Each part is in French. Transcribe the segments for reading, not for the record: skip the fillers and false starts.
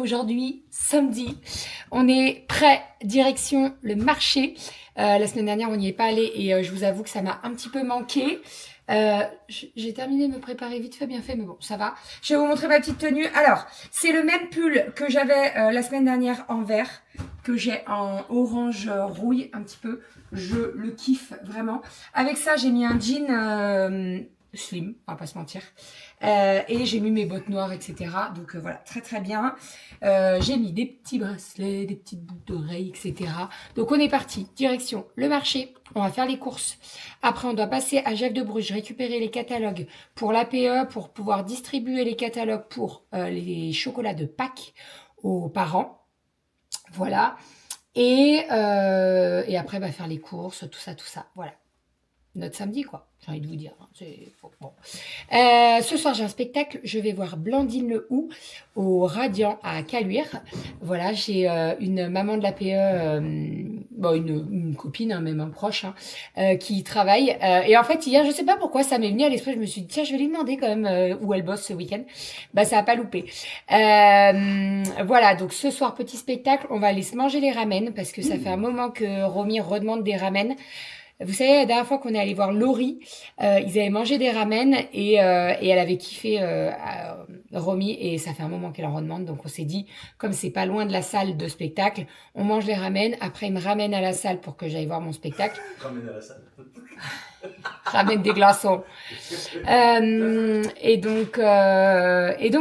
sommes aujourd'hui samedi. On est prêt, direction le marché. La semaine dernière, on n'y est pas allé et je vous avoue que ça m'a un petit peu manqué. J'ai terminé de me préparer vite fait, bien fait, mais bon, ça va. Je vais vous montrer ma petite tenue. Alors, c'est le même pull que j'avais la semaine dernière en vert, que j'ai en orange rouille un petit peu. Je le kiffe vraiment. Avec ça, j'ai mis un jean slim, on va pas se mentir. Et j'ai mis mes bottes noires, etc. Donc voilà, très très bien. J'ai mis des petits bracelets, des petites boucles d'oreilles, etc. Donc on est parti, direction le marché. On va faire les courses. Après, on doit passer à Jeff de Bruges, récupérer les catalogues pour l'APE, pour pouvoir distribuer les catalogues pour les chocolats de Pâques aux parents. Voilà. Et après, bah, faire les courses, tout ça. Voilà. Notre samedi, quoi. J'ai envie de vous dire. C'est bon. Ce soir, j'ai un spectacle. Je vais voir Blandine Le Houx au Radiant à Caluire. Voilà, j'ai une maman de l'APE, bon, une copine, hein, même un proche, hein, qui travaille. Et en fait, hier, je sais pas pourquoi, ça m'est venu à l'esprit. Je me suis dit, tiens, je vais lui demander quand même où elle bosse ce week-end. Bah, ça a pas loupé. Voilà, donc ce soir, petit spectacle. On va aller se manger les ramen parce que ça fait un moment que Romy redemande des ramen. Vous savez, la dernière fois qu'on est allé voir Laurie, ils avaient mangé des ramen et elle avait kiffé Romy et ça fait un moment qu'elle en redemande. Donc on s'est dit, comme c'est pas loin de la salle de spectacle, on mange les ramen. Après, ils me ramènent à la salle pour que j'aille voir mon spectacle. Ramène à la salle. Ramène des glaçons. Et donc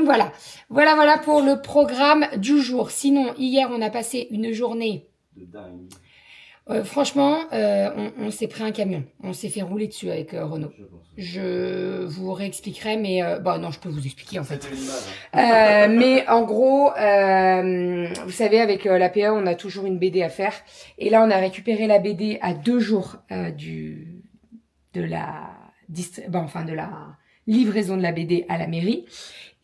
voilà. Voilà pour le programme du jour. Sinon, hier, on a passé une journée De dingue. Franchement, on s'est pris un camion. On s'est fait rouler dessus avec Renault. Je pense. Je vous réexpliquerai, mais bah non, je peux vous expliquer en fait. C'était une image. Mais en gros, vous savez, avec l'APE, on a toujours une BD à faire. Et là, on a récupéré la BD à 2 jours de la livraison de la BD à la mairie.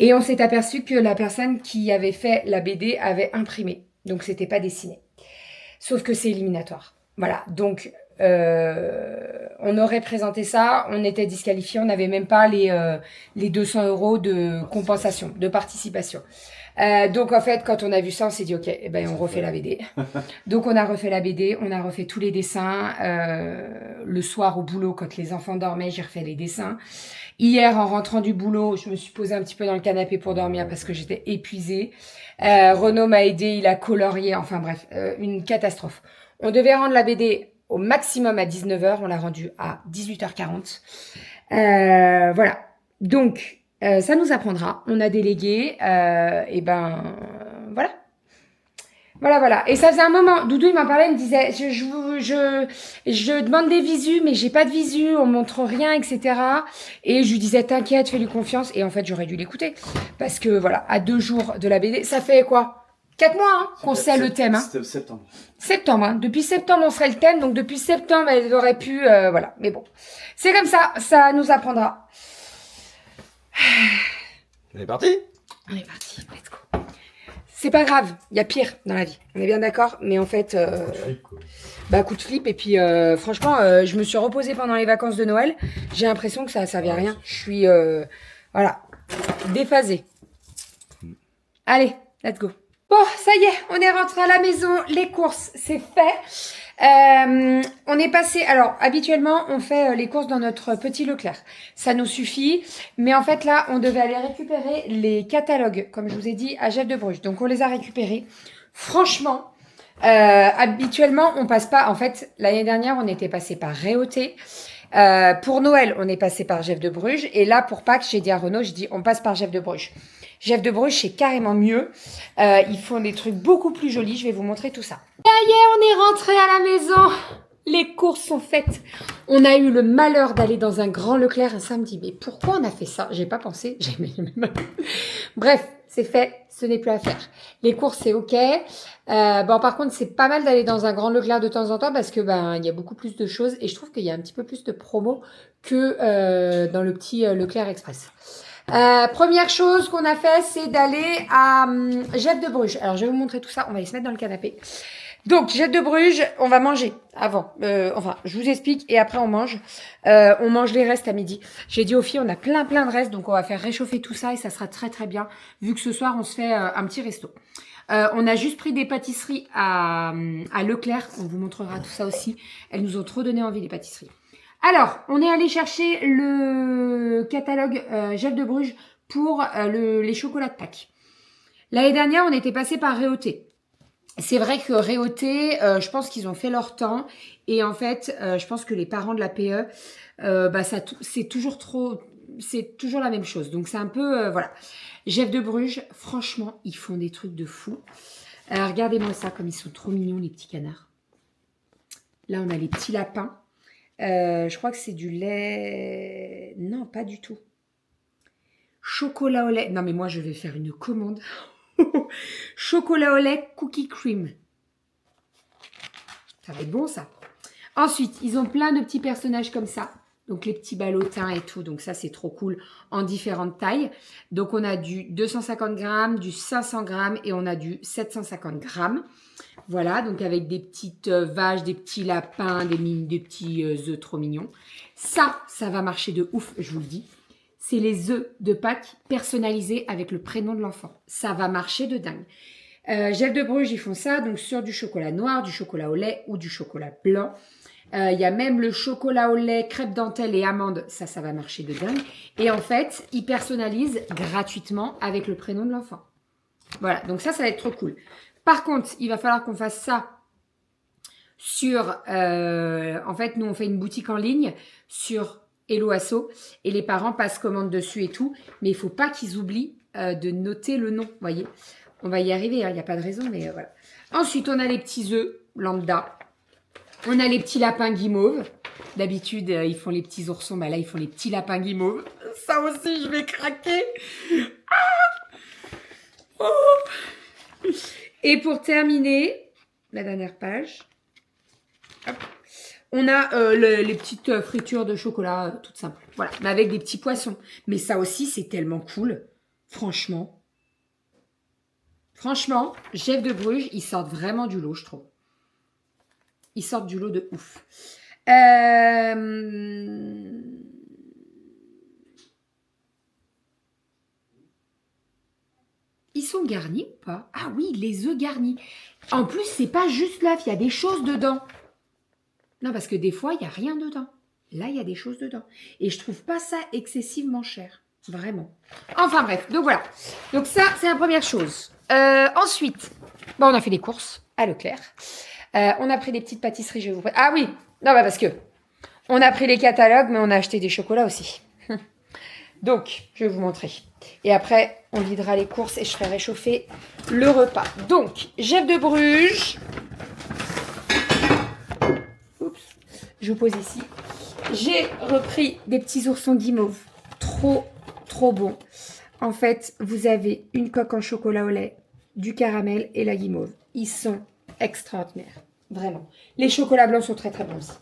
Et on s'est aperçu que la personne qui avait fait la BD avait imprimé. Donc, c'était pas dessiné. Sauf que c'est éliminatoire. Voilà, donc on aurait présenté ça, on était disqualifiés, on n'avait même pas les 200 € de compensation, de participation. Donc en fait, quand on a vu ça, on s'est dit ok, eh ben, on refait la BD. Donc on a refait la BD, on a refait tous les dessins. Le soir au boulot, quand les enfants dormaient, j'ai refait les dessins. Hier, en rentrant du boulot, je me suis posée un petit peu dans le canapé pour dormir parce que j'étais épuisée. Renaud m'a aidé, il a colorié, enfin bref, une catastrophe. On devait rendre la BD au maximum à 19h, on l'a rendue à 18h40. Voilà, donc ça nous apprendra, on a délégué, et ben voilà. Voilà. Et ça faisait un moment, Doudou il m'en parlait, il me disait, je demande des visus, mais j'ai pas de visu, on montre rien, etc. Et je lui disais, t'inquiète, fais-lui confiance. Et en fait, j'aurais dû l'écouter. Parce que voilà, à 2 jours de la BD, ça fait quoi? 4 mois hein, qu'on sait le thème. Hein. C'était septembre. Septembre, hein. Depuis septembre, on serait le thème. Donc depuis septembre, elle aurait pu... voilà, mais bon. C'est comme ça nous apprendra. On est parti. On est parti, let's go. C'est pas grave, il y a pire dans la vie. On est bien d'accord, mais en fait, coup de flip. Et puis, franchement, je me suis reposée pendant les vacances de Noël. J'ai l'impression que ça a servi à rien. Je suis, voilà, déphasée. Allez, let's go. Bon, ça y est, on est rentré à la maison. Les courses, c'est fait. On est passé... Alors, habituellement, on fait les courses dans notre petit Leclerc. Ça nous suffit. Mais en fait, là, on devait aller récupérer les catalogues, comme je vous ai dit, à Jeff de Bruges. Donc, on les a récupérés. Franchement, habituellement, on passe pas... En fait, l'année dernière, on était passé par Réauté. Pour Noël, on est passé par Jeff de Bruges. Et là, pour Pâques, j'ai dit à Renaud, j'ai dit, on passe par Jeff de Bruges. Jeff de Bruges, c'est carrément mieux. Ils font des trucs beaucoup plus jolis. Je vais vous montrer tout ça. Ça y est, on est rentré à la maison. Les courses sont faites. On a eu le malheur d'aller dans un grand Leclerc un samedi. Mais pourquoi on a fait ça? J'ai pas pensé. Bref, c'est fait. Ce n'est plus à faire. Les courses, c'est ok. Bon, par contre, c'est pas mal d'aller dans un grand Leclerc de temps en temps parce que il y a beaucoup plus de choses et je trouve qu'il y a un petit peu plus de promo que dans le petit Leclerc Express. Première chose qu'on a fait, c'est d'aller à Jeff de Bruges. Alors, je vais vous montrer tout ça. On va aller se mettre dans le canapé. Donc, Jeff de Bruges, on va manger avant. Enfin, je vous explique et après on mange. On mange les restes à midi. J'ai dit aux filles, on a plein de restes, donc on va faire réchauffer tout ça et ça sera très bien. Vu que ce soir, on se fait un petit resto. On a juste pris des pâtisseries à Leclerc. On vous montrera tout ça aussi. Elles nous ont trop donné envie, les pâtisseries. Alors, on est allé chercher le catalogue Jeff de Bruges pour les chocolats de Pâques. L'année dernière, on était passé par Réauté. C'est vrai que Réauté, je pense qu'ils ont fait leur temps. Et en fait, je pense que les parents de la PE, c'est toujours la même chose. Donc, c'est un peu, voilà. Jeff de Bruges, franchement, ils font des trucs de fou. Regardez-moi ça, comme ils sont trop mignons, les petits canards. Là, on a les petits lapins. Je crois que c'est du lait... Non, pas du tout. Chocolat au lait. Non, mais moi, je vais faire une commande. Chocolat au lait cookie cream. Ça va être bon, ça. Ensuite, ils ont plein de petits personnages comme ça. Donc, les petits ballotins et tout. Donc, ça, c'est trop cool. En différentes tailles. Donc, on a du 250 grammes, du 500 grammes et on a du 750 grammes. Voilà, donc avec des petites vaches, des petits lapins, des petits œufs trop mignons. Ça va marcher de ouf, je vous le dis. C'est les œufs de Pâques personnalisés avec le prénom de l'enfant. Ça va marcher de dingue. Jeff de Bruges, ils font ça donc sur du chocolat noir, du chocolat au lait ou du chocolat blanc. Il y a même le chocolat au lait, crêpe dentelle et amande. Ça va marcher de dingue. Et en fait, ils personnalisent gratuitement avec le prénom de l'enfant. Voilà, donc ça va être trop cool. Par contre, il va falloir qu'on fasse ça sur... en fait, nous, on fait une boutique en ligne sur Hello Asso et les parents passent commande dessus et tout. Mais il ne faut pas qu'ils oublient de noter le nom, vous voyez. On va y arriver, il n'y a pas de raison, mais voilà. Ensuite, on a les petits œufs lambda. On a les petits lapins guimauves. D'habitude, ils font les petits oursons. Bah là, ils font les petits lapins guimauves. Ça aussi, je vais craquer. Ah oh. Et pour terminer, la dernière page, hop, on a les petites fritures de chocolat toutes simples. Voilà, mais avec des petits poissons. Mais ça aussi, c'est tellement cool. Franchement. Franchement, Jeff de Bruges, ils sortent vraiment du lot, je trouve. Ils sortent du lot de ouf. Ils sont garnis ou pas? Ah oui, les œufs garnis. En plus, c'est pas juste l'œuf, il y a des choses dedans. Non, parce que des fois, il n'y a rien dedans. Là, il y a des choses dedans. Et je trouve pas ça excessivement cher. Vraiment. Enfin bref, donc voilà. Donc ça, c'est la première chose. Ensuite, bon, on a fait des courses à Leclerc. On a pris des petites pâtisseries, je vais vous... Ah oui, non, bah parce que on a pris les catalogues, mais on a acheté des chocolats aussi. Donc, je vais vous montrer. Et après, on videra les courses et je ferai réchauffer le repas. Donc, Jeff de Bruges. Oups. Je vous pose ici. J'ai repris des petits oursons guimauves. Trop bon. En fait, vous avez une coque en chocolat au lait, du caramel et la guimauve. Ils sont extraordinaires. Vraiment. Les chocolats blancs sont très bons aussi.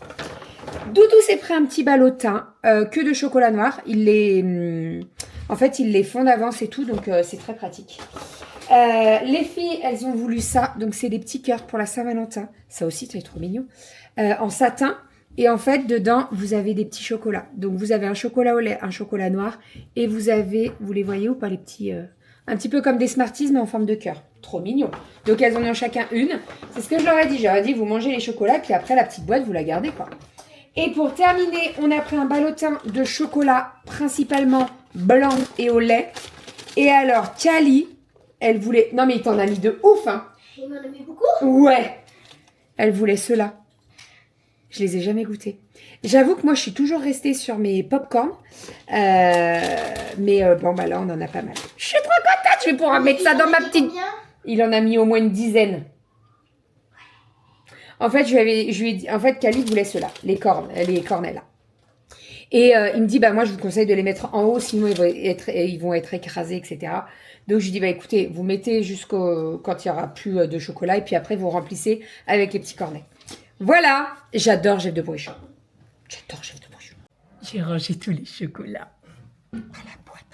Doudou s'est pris un petit ballotin que de chocolat noir. En fait, ils les font d'avance et tout, donc c'est très pratique. Les filles, elles ont voulu ça. Donc, c'est des petits cœurs pour la Saint-Valentin. Ça aussi, c'est trop mignon. En satin. Et en fait, dedans, vous avez des petits chocolats. Donc, vous avez un chocolat au lait, un chocolat noir. Et vous avez, vous les voyez ou pas, les petits... un petit peu comme des Smarties, mais en forme de cœur. Trop mignon. Donc, elles en ont chacun une. C'est ce que je leur ai dit. J'aurais dit, vous mangez les chocolats, puis après, la petite boîte, vous la gardez, quoi. Et pour terminer, on a pris un ballotin de chocolat, principalement blanc et au lait. Et alors, Kali, elle voulait... Non, mais il t'en a mis de ouf, hein. Il m'en a mis beaucoup. Ouais. Elle voulait ceux-là. Je les ai jamais goûtés. J'avoue que moi, je suis toujours restée sur mes pop-corn. Mais bon, bah là, on en a pas mal. Je suis trop contente. Je vais pouvoir mettre ça dans ma petite... Il en a mis au moins une dizaine. En fait, je lui ai dit... En fait, Kali voulait ceux-là. Les cornets, là. Et il me dit, bah moi, je vous conseille de les mettre en haut. Sinon, ils vont être écrasés, etc. Donc, je lui dis, bah écoutez, vous mettez jusqu'au... Quand il n'y aura plus de chocolat. Et puis après, vous remplissez avec les petits cornets. Voilà, j'adore Jeff de Bruges. J'adore Jeff de Bruges. J'ai rangé tous les chocolats à la boîte.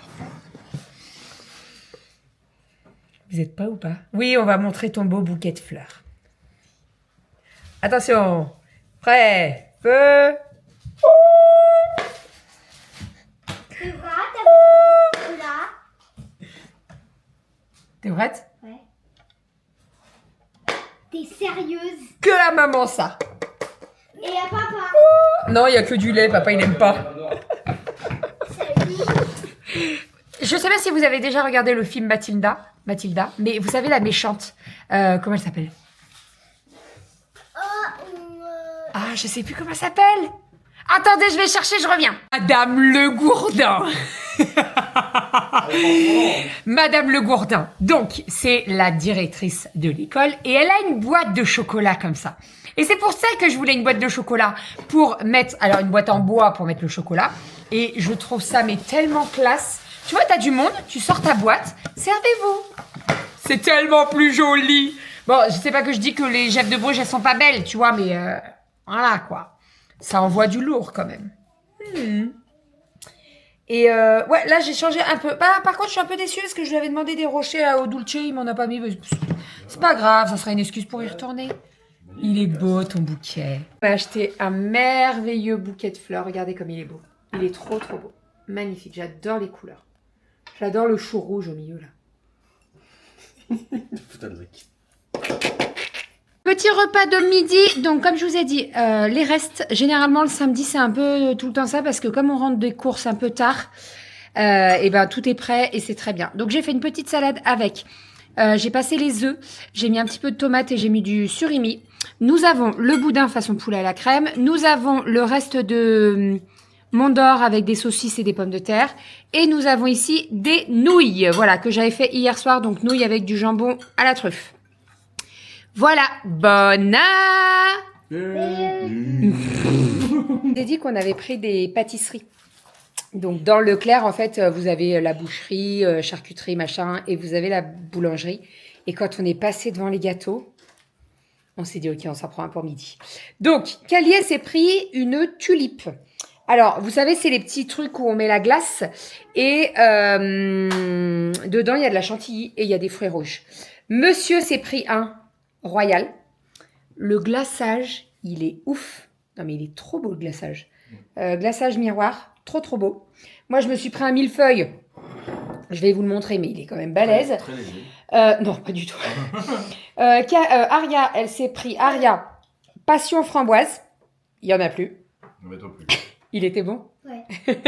Vous êtes pas ou pas? Oui, on va montrer ton beau bouquet de fleurs. Attention. Prêt. Feu. Tu vois, t'as là. T'es prête? Ouais. T'es sérieuse? Que la maman, ça. Et à papa? Non, il y a que du lait. Papa, il n'aime pas. Je sais pas si vous avez déjà regardé le film Mathilda, mais vous savez la méchante. Comment elle s'appelle? Ah, je sais plus comment elle s'appelle. Attendez, je vais chercher, je reviens. Madame Le Gourdin. Madame Le Gourdin. Donc, c'est la directrice de l'école et elle a une boîte de chocolat comme ça. Et c'est pour ça que je voulais une boîte de chocolat pour mettre, alors une boîte en bois pour mettre le chocolat. Et je trouve ça mais tellement classe. Tu vois, t'as du monde, tu sors ta boîte, servez-vous. C'est tellement plus joli. Bon, je sais pas que je dis que les Geneviève de Bruges, elles sont pas belles, tu vois, mais voilà quoi. Ça envoie du lourd quand même. Et ouais, là j'ai changé un peu. Par contre, je suis un peu déçue parce que je lui avais demandé des rochers au Dulce, il m'en a pas mis. C'est pas grave, ça sera une excuse pour y retourner. Il est beau ton bouquet. On a acheté un merveilleux bouquet de fleurs. Regardez comme il est beau. Il est trop trop beau. Magnifique, j'adore les couleurs. J'adore le chou rouge au milieu là. Petit repas de midi, donc comme je vous ai dit, les restes, généralement le samedi c'est un peu tout le temps ça parce que comme on rentre des courses un peu tard, et ben tout est prêt et c'est très bien. Donc j'ai fait une petite salade avec, j'ai passé les œufs, j'ai mis un petit peu de tomate et j'ai mis du surimi. Nous avons le boudin façon poulet à la crème, nous avons le reste de Mont d'Or avec des saucisses et des pommes de terre et nous avons ici des nouilles, voilà, que j'avais fait hier soir, donc nouilles avec du jambon à la truffe. Voilà, bon J'ai dit qu'on avait pris des pâtisseries. Donc dans Leclerc, en fait, vous avez la boucherie, charcuterie, machin, et vous avez la boulangerie. Et quand on est passé devant les gâteaux, on s'est dit, ok, on s'en prend un pour midi. Donc, Calier s'est pris une tulipe. Alors, vous savez, c'est les petits trucs où on met la glace et dedans, il y a de la chantilly et il y a des fruits rouges. Monsieur s'est pris un royal. Le glaçage, il est ouf. Non, mais il est trop beau, le glaçage. Glaçage miroir, trop, trop beau. Moi, je me suis pris un millefeuille. Je vais vous le montrer, mais il est quand même balèze. Très léger. Non, pas du tout. Aria, elle s'est pris Aria passion framboise. Il n'y en a plus. Non, mais toi plus. Il était bon. Ouais. C'est un peu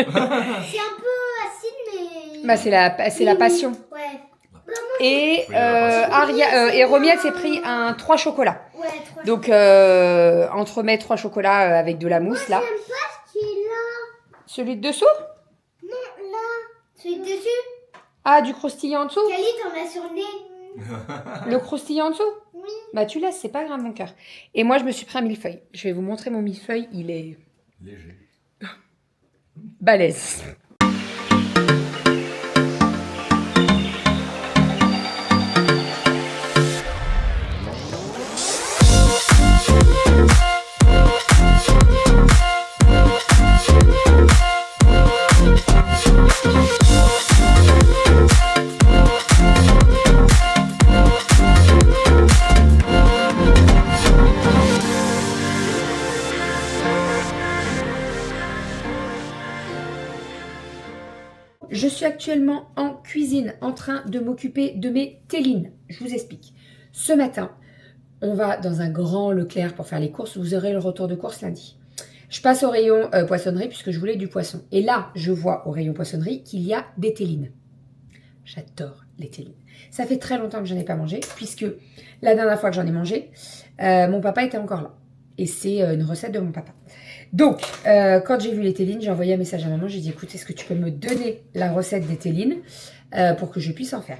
acide, mais. Bah, c'est la passion. Ouais. Et Aria et Romy, elle s'est pris un 3 chocolats. Ouais, 3 Donc entremets 3 chocolats avec de la mousse là. J'aime pas ce qui est là. Celui de dessous? Non, là. Celui de dessus. Ah, du croustillant en dessous? Cali, t'en as sur le nez. Le croustillant en dessous? Oui. Bah tu laisses, c'est pas grave mon cœur. Et moi je me suis pris un millefeuille. Je vais vous montrer mon millefeuille, il est Léger. balèze. Je suis actuellement en cuisine en train de m'occuper de mes tellines. Je vous explique. Ce matin, on va dans un grand Leclerc pour faire les courses. Vous aurez le retour de course lundi. Je passe au rayon poissonnerie puisque je voulais du poisson. Et là, je vois au rayon poissonnerie qu'il y a des tellines. J'adore les tellines. Ça fait très longtemps que je n'en ai pas mangé puisque la dernière fois que j'en ai mangé, mon papa était encore là. Et c'est une recette de mon papa. Donc, quand j'ai vu les tellines, j'ai envoyé un message à maman. J'ai dit, écoute, est-ce que tu peux me donner la recette des tellines pour que je puisse en faire?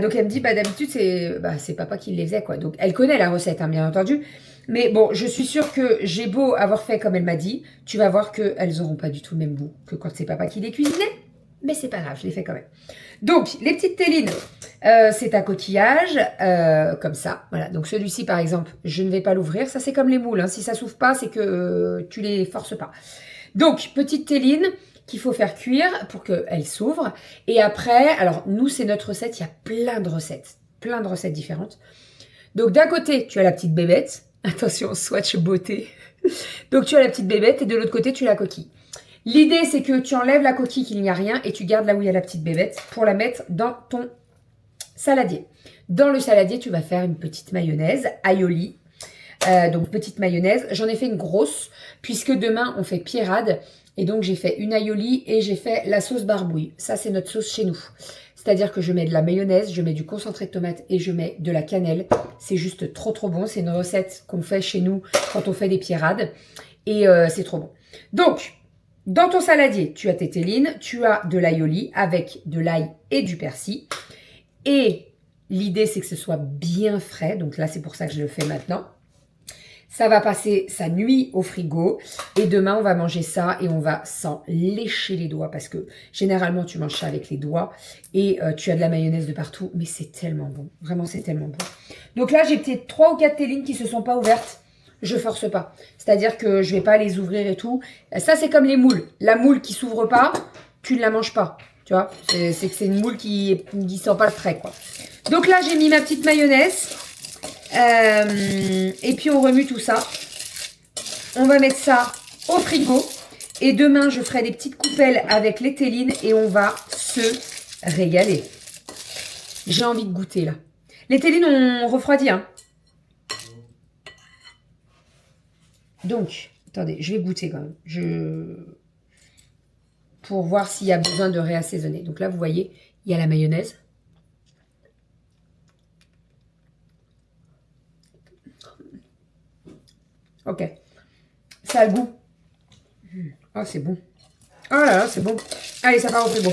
Donc, elle me dit, bah d'habitude, c'est papa qui les faisait, quoi. Donc, elle connaît la recette, hein, bien entendu. Mais bon, je suis sûre que j'ai beau avoir fait comme elle m'a dit, tu vas voir qu'elles n'auront pas du tout le même goût que quand c'est papa qui les cuisinait. Mais c'est pas grave, je l'ai fait quand même. Donc, les petites tellines, c'est un coquillage, comme ça. Voilà, donc celui-ci, par exemple, je ne vais pas l'ouvrir. Ça, c'est comme les moules. Hein. Si ça s'ouvre pas, c'est que tu les forces pas. Donc, petite telline qu'il faut faire cuire pour qu'elle s'ouvre. Et après, alors, nous, c'est notre recette. Il y a plein de recettes différentes. Donc, d'un côté, tu as la petite bébête. Attention, swatch beauté. Donc tu as la petite bébête et de l'autre côté tu as la coquille. L'idée c'est que tu enlèves la coquille, qu'il n'y a rien, et tu gardes là où il y a la petite bébête pour la mettre dans ton saladier. Dans le saladier, tu vas faire une petite mayonnaise, aioli. Donc petite mayonnaise. J'en ai fait une grosse puisque demain on fait pierrade. Et donc j'ai fait une aioli et j'ai fait la sauce barbouille. Ça c'est notre sauce chez nous. C'est-à-dire que je mets de la mayonnaise, je mets du concentré de tomate et je mets de la cannelle. C'est juste trop trop bon. C'est une recette qu'on fait chez nous quand on fait des pierrades. Et c'est trop bon. Donc, dans ton saladier, tu as tes tellines, tu as de l'aioli avec de l'ail et du persil. Et l'idée, c'est que ce soit bien frais. Donc là, c'est pour ça que je le fais maintenant. Ça va passer sa nuit au frigo. Et demain, on va manger ça et on va s'en lécher les doigts. Parce que généralement, tu manges ça avec les doigts. Et tu as de la mayonnaise de partout. Mais c'est tellement bon. Vraiment, c'est tellement bon. Donc là, j'ai peut-être 3 ou 4 tellines qui ne se sont pas ouvertes. Je force pas. C'est-à-dire que je vais pas les ouvrir et tout. Ça, c'est comme les moules. La moule qui s'ouvre pas, tu ne la manges pas. Tu vois, c'est que c'est une moule qui sent pas le frais, quoi. Donc là, j'ai mis ma petite mayonnaise. Et puis, on remue tout ça. On va mettre ça au frigo. Et demain, je ferai des petites coupelles avec les tellines et on va se régaler. J'ai envie de goûter, là. Les tellines ont refroidi, hein. Donc, attendez, je vais goûter quand même. Pour voir s'il y a besoin de réassaisonner. Donc là, vous voyez, il y a la mayonnaise. Ok. Ça a le goût. Oh, c'est bon. Oh là là, c'est bon. Allez, ça part au frigo.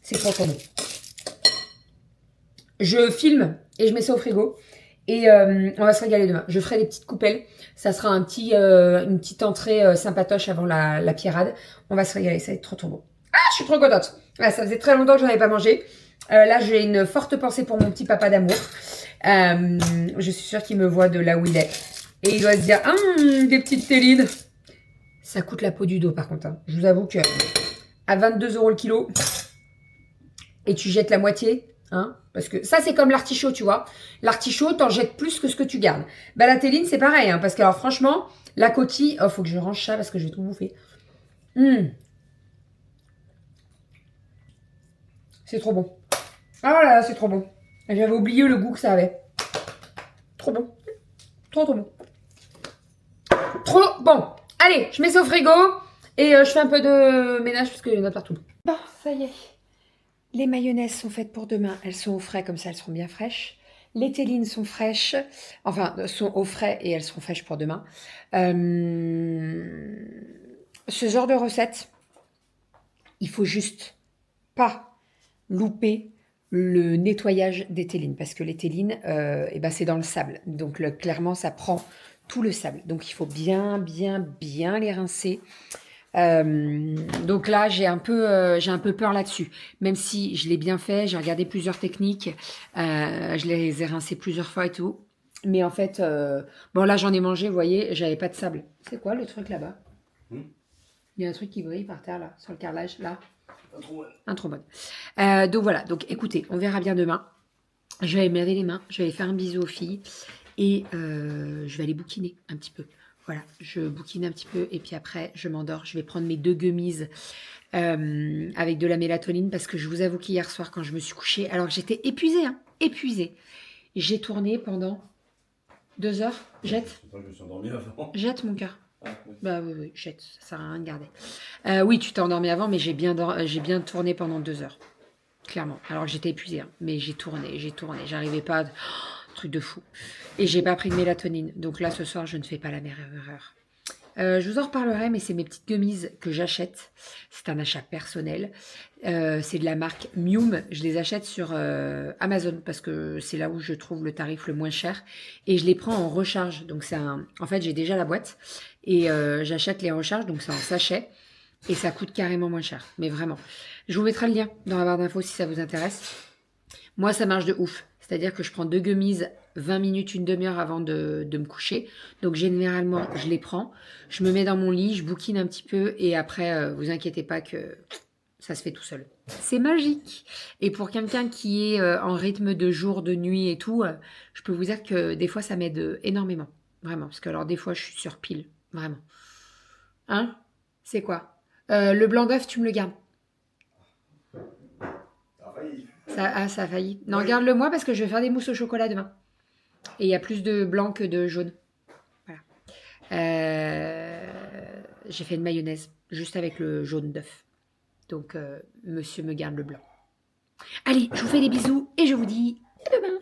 C'est trop trop bon. Je filme et je mets ça au frigo. Et on va se régaler demain. Je ferai des petites coupelles. Ça sera une petite entrée sympatoche avant la pierrade. On va se régaler. Ça va être trop trop bon. Ah, je suis trop contente. Ouais, ça faisait très longtemps que j'en avais pas mangé. Là, j'ai une forte pensée pour mon petit papa d'amour. Je suis sûre qu'il me voit de là où il est. Et il doit se dire, des petites tellines. Ça coûte la peau du dos par contre. Hein. Je vous avoue que à 22 € le kilo, et tu jettes la moitié. Hein, parce que ça, c'est comme l'artichaut, tu vois. L'artichaut, t'en jettes plus que ce que tu gardes. Bah, la télline, c'est pareil. Hein, parce que, alors, franchement, la coquille... Oh, faut que je range ça parce que je vais tout bouffer. C'est trop bon. Ah là là, c'est trop bon. J'avais oublié le goût que ça avait. Trop bon. Trop, trop bon. Trop bon. Allez, je mets ça au frigo. Et je fais un peu de ménage parce qu'il y en a partout. Bon, ça y est. Les mayonnaises sont faites pour demain. Elles sont au frais, comme ça elles seront bien fraîches. Les tellines sont fraîches. Enfin, sont au frais et elles seront fraîches pour demain. Ce genre de recette, il faut juste pas louper le nettoyage des tellines. Parce que les tellines, c'est dans le sable. Donc clairement, ça prend tout le sable. Donc il faut bien les rincer. Donc là, j'ai un peu peur là-dessus. Même si je l'ai bien fait, j'ai regardé plusieurs techniques, je les ai rincés plusieurs fois et tout. Mais en fait, bon là, j'en ai mangé, vous voyez, j'avais pas de sable. C'est quoi le truc là-bas? Il y a un truc qui brille par terre là, sur le carrelage, là. Un trombone. Donc voilà, donc écoutez, on verra bien demain. Je vais aller me laver les mains, je vais aller faire un bisou aux filles et je vais aller bouquiner un petit peu. Voilà, je bouquine un petit peu et puis après, je m'endors. Je vais prendre mes 2 gummies avec de la mélatonine parce que je vous avoue qu'hier soir, quand je me suis couchée, alors que j'étais épuisée, épuisée. J'ai tourné pendant 2 heures. Jette. Je me suis endormie avant. Jette, mon cœur. Ah, oui. Bah oui, jette. Ça sert à rien de garder. Oui, tu t'es endormi avant, mais j'ai bien tourné pendant 2 heures. Clairement. Alors que j'étais épuisée, mais j'ai tourné. J'arrivais pas... Truc de fou. Et j'ai pas pris de mélatonine. Donc là, ce soir, je ne fais pas la même erreur. Je vous en reparlerai, mais c'est mes petites gummies que j'achète. C'est un achat personnel. C'est de la marque Mium. Je les achète sur Amazon parce que c'est là où je trouve le tarif le moins cher. Et je les prends en recharge. Donc en fait, j'ai déjà la boîte. Et j'achète les recharges. Donc c'est en sachet. Et ça coûte carrément moins cher. Mais vraiment. Je vous mettrai le lien dans la barre d'infos si ça vous intéresse. Moi, ça marche de ouf. C'est-à-dire que je prends 2 gummies 20 minutes, une demi-heure avant de me coucher. Donc, généralement, je les prends. Je me mets dans mon lit, je bouquine un petit peu. Et après, vous inquiétez pas que Ça se fait tout seul. C'est magique. Et pour quelqu'un qui est en rythme de jour, de nuit et tout, je peux vous dire que des fois, ça m'aide énormément. Vraiment. Parce que alors, des fois, je suis sur pile. Vraiment. Hein? C'est quoi? Le blanc d'œuf, tu me le gardes. Ça a failli. Non, Oui. garde-le moi parce que je vais faire des mousses au chocolat demain. Et il y a plus de blanc que de jaune. Voilà. J'ai fait une mayonnaise juste avec le jaune d'œuf. Donc, monsieur me garde le blanc. Allez, je vous fais des bisous et je vous dis à demain.